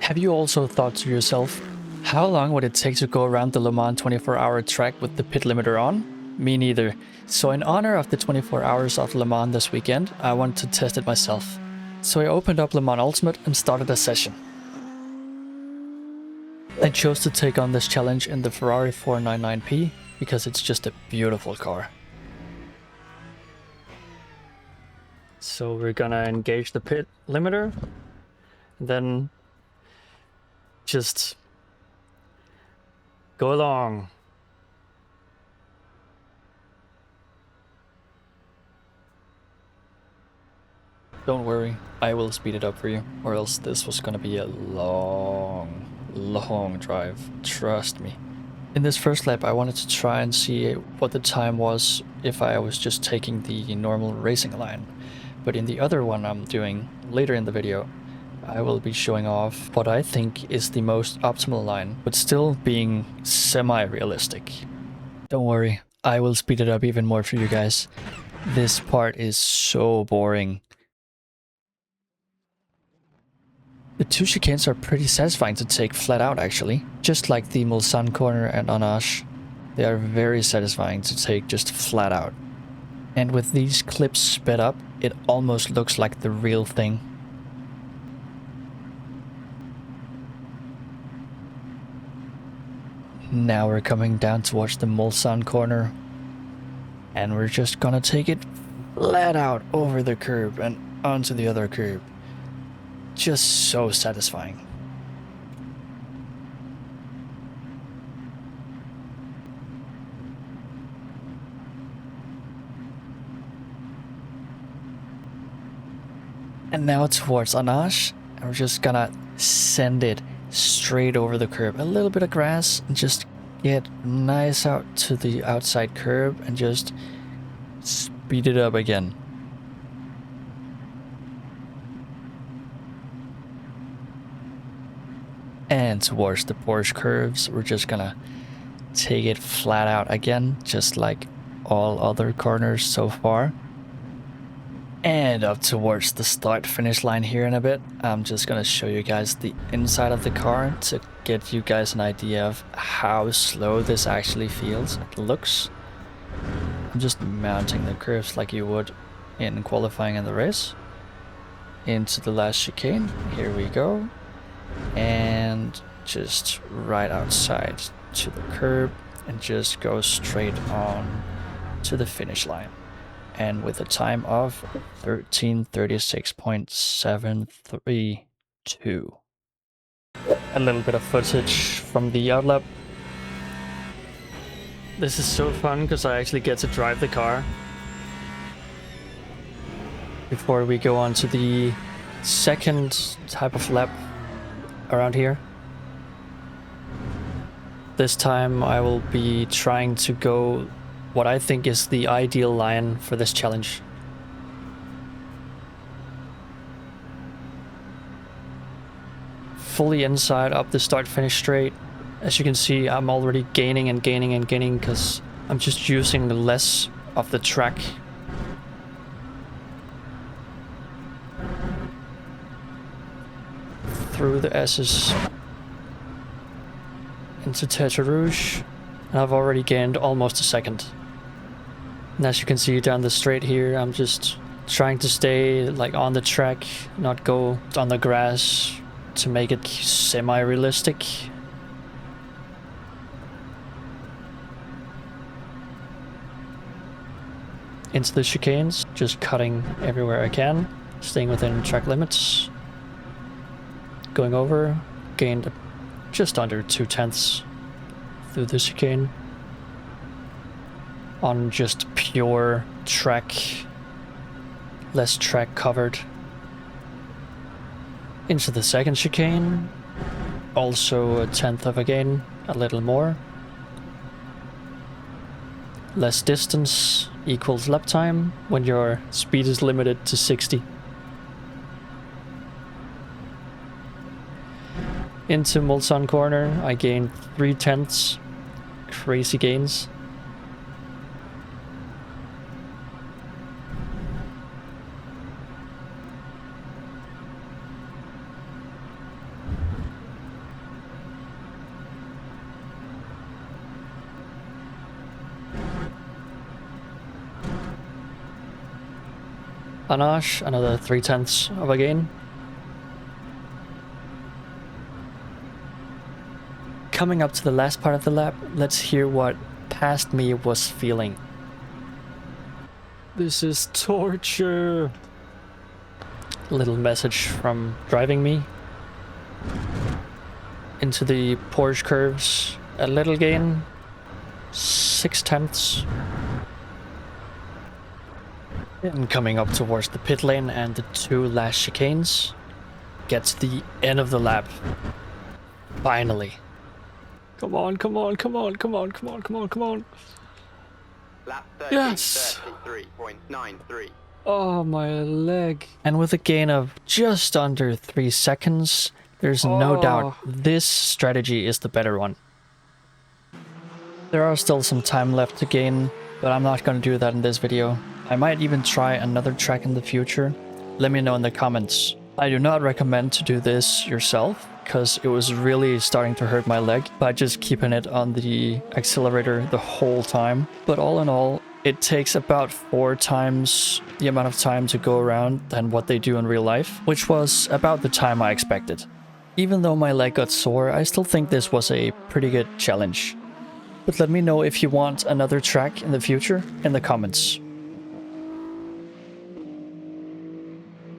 Have you also thought to yourself, how long would it take to go around the Le Mans 24-hour track with the pit limiter on? Me neither. So in honor of the 24 hours of Le Mans this weekend, I wanted to test it myself. So I opened up Le Mans Ultimate and started a session. I chose to take on this challenge in the Ferrari 499P because it's just a beautiful car. So we're gonna engage the pit limiter, and then just go along. Don't worry, I will speed it up for you, or else this was gonna be a long drive, trust me. In this first lap I wanted to try and see what the time was if I was just taking the normal racing line. But in the other one I'm doing later in the video, I will be showing off what I think is the most optimal line, but still being semi-realistic. Don't worry, I will speed it up even more for you guys. This part is so boring. The two chicanes are pretty satisfying to take flat out actually, just like the Mulsanne corner and Onage. They are very satisfying to take just flat out. And with these clips sped up, it almost looks like the real thing. Now we're coming down towards the Mulsanne corner, and we're just gonna take it flat out over the curb and onto the other curb. Just so satisfying. And now towards Onage, and we're just gonna send it straight over the curb. A little bit of grass, and just get nice out to the outside curb and just speed it up again. And towards the Porsche curves, we're just gonna take it flat out again, just like all other corners so far. And up towards the start finish line here in a bit. I'm just gonna show you guys the inside of the car to get you guys an idea of how slow this actually feels and looks. I'm just mounting the curves like you would in qualifying in the race. Into the last chicane, here we go. And just right outside to the curb and just go straight on to the finish line. And with a time of 13:36.732. A little bit of footage from the outlap. This is so fun because I actually get to drive the car. Before we go on to the second type of lap around here. This time I will be trying to go what I think is the ideal line for this challenge. Fully inside up the start finish straight. As you can see, I'm already gaining and gaining and gaining because I'm just using the less of the track. Through the S's into Tertre Rouge, and I've already gained almost a second. And as you can see down the straight here, I'm just trying to stay like on the track, not go on the grass to make it semi-realistic. Into the chicanes, just cutting everywhere I can, staying within track limits. Going over, gained just under 2/10 through the chicane. On just pure track, less track covered. Into the second chicane, also a 1/10 of a gain, a little more. Less distance equals lap time when your speed is limited to 60. Into Mulsanne corner, I gained 3/10, crazy gains. Panache, another 3/10 of a gain. Coming up to the last part of the lap, let's hear what past me was feeling. This is torture. Little message from driving me. Into the Porsche curves, a little gain, 6/10. And coming up towards the pit lane and the 2 last chicanes, gets the end of the lap. Finally. Come on, come on, come on, come on, come on, come on, come on. Lap Yes! 33.93. Oh, my leg. And with a gain of just under 3 seconds, there's no doubt this strategy is the better one. There are still some time left to gain, but I'm not going to do that in this video. I might even try another track in the future. Let me know in the comments. I do not recommend to do this yourself, because it was really starting to hurt my leg by just keeping it on the accelerator the whole time. But all in all, it takes about 4 times the amount of time to go around than what they do in real life, which was about the time I expected. Even though my leg got sore, I still think this was a pretty good challenge. But let me know if you want another track in the future in the comments.